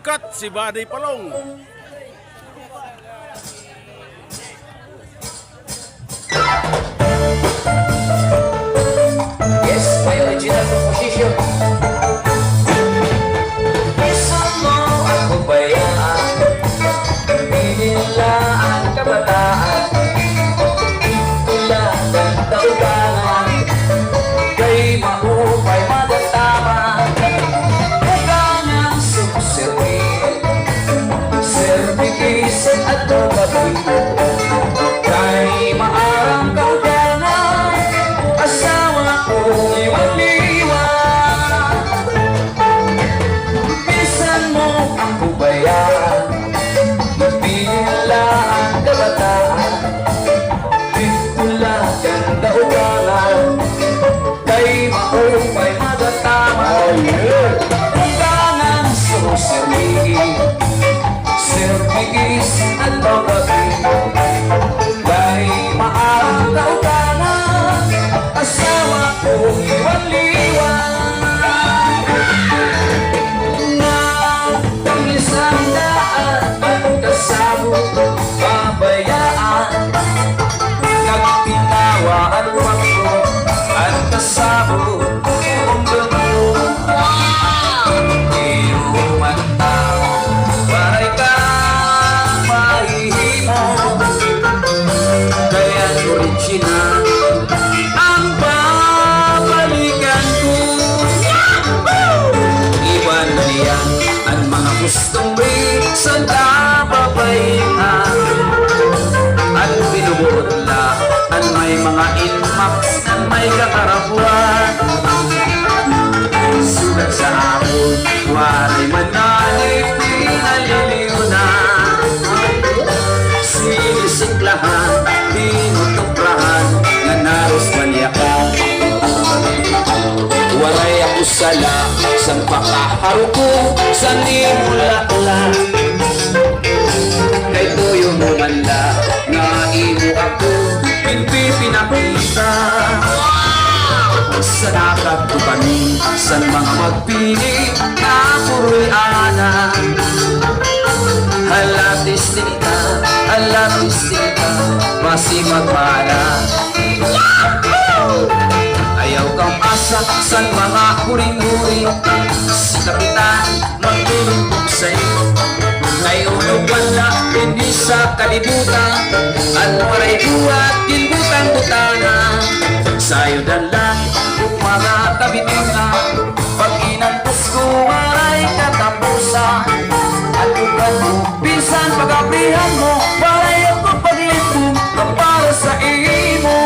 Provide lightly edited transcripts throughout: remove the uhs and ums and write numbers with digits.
sikat si Buddy Palong. Yes, my original composition. Isa mo ako bayaan, binilaan kabataan, tuladan taugalan, kay mahupay madatama, huwag sumuservi, servikisan at tumabi, kay maarang kaugalan, asawa kong iwaliwan. Minsan mo ako bayaan, binilaan kabataan, titulagan daugalan, kay mahupay madatama, hanggangan suservi, servikis at tumabi, kay maarang kaugalan, asawa kong iwaliwan. Na ang isang daan ang kasabo pabayaan, nagpinawa at wakto ang kasabo kong gano'n. Iuman tao paray ka mahihimo, kaya't original ang babalikan ko. Iwan na niyan ang mga gustong sa kababaihan, at binubuot na ang may mga inmax na may kakarapuan. Sulat sa hapon, waray mananip, di naliliw na. Sinisiklahan, tinutuprahan, na naros manyakan. Waray ako sala, sang pakaharo ko, sa nimulakla. Kay tuyo mo manda, na imo ako, hindi pinakita. Sa nakap ko kami, sa mga magpili, na puro'y ana. Halatis tinita, masipag mana. Ayaw kang asa sa mga huring-huring, si kapitan magtulog sa'yo. Ngayon wala, hindi sa kalibutan, at waray buhat, kinbutang-butana. Sa'yo dalang, kung mga kabitingan, pag inantos ko maray katapusan. At lugan mo, pinsan pag-abrihan mo, paray ako paglipong na para sa imo.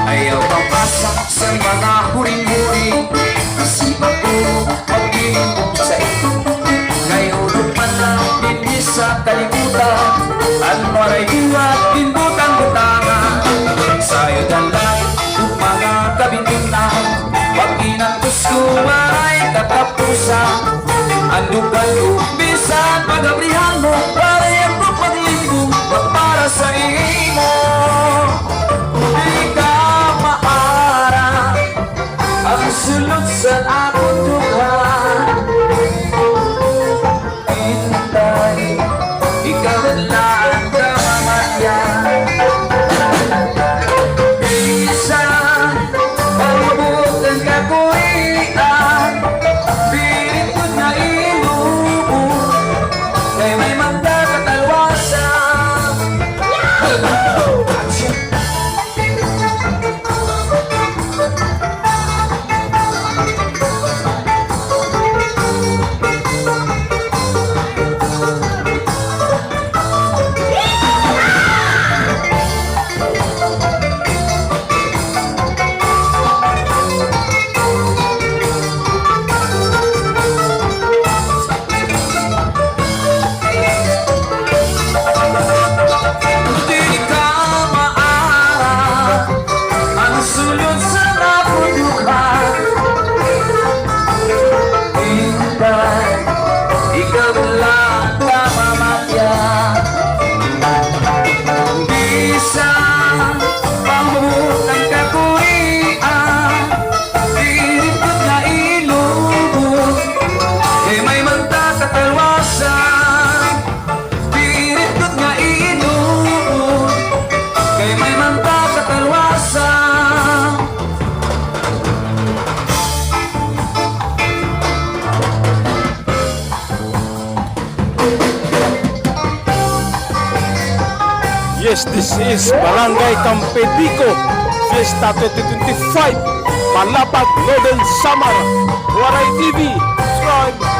Ayaw kang pasak sa mga huring-huring, isipag ko pag-iimbong sa iyo. Ngayon man lang, hindi sa kalibutan, at maray iwat, kinbutang-butangan. Sa'yo dalang, kung mga kabintingan, pag inantos ko maray katapusan. Ang lugan ko, bisan pag-abrihan mo, paray ako paglipong na para sa imo. Di ka maara ang sulot sa akong duhan. Hintay, ikaw lang ka mamatyan. Bisan ang mabutan kakulitan, pilit ko na inuubos, kay may magkakatalwasan. Yes, this is Barangay Campedico Fiesta 2025 Palapag Northern Samar Waray TV subscribe.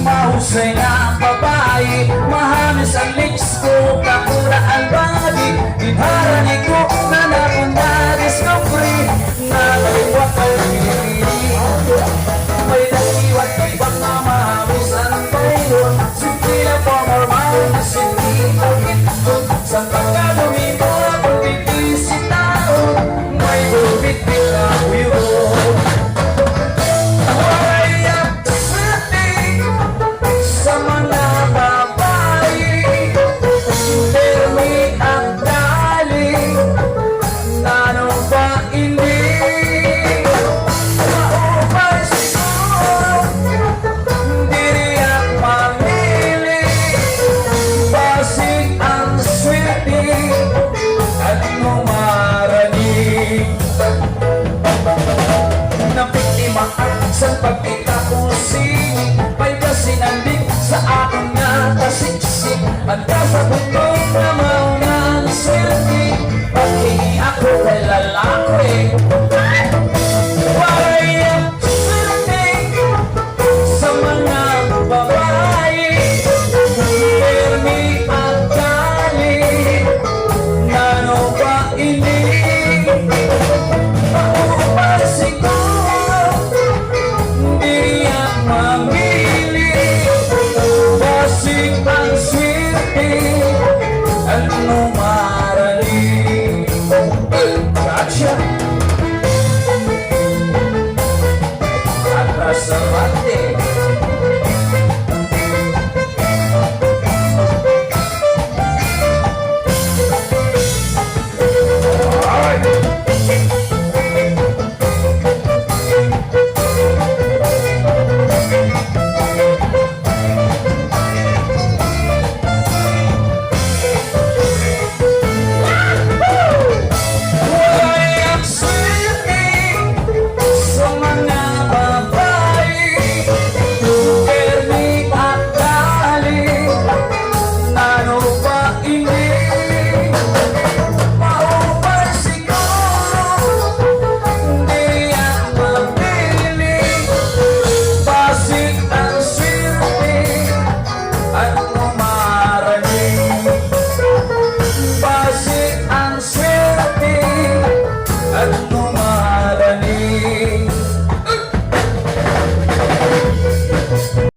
Mahusay nga babae, mahamis ang lips ko, kakura ang body. Inharani ko na napunta discovery, naliwat ang pinipili. May naiwat ibang na mahamisan mayroon, simple na formal na sinipagit ko. Sa pagkalumi mo akong bibisitaon, may bumibig na uyod.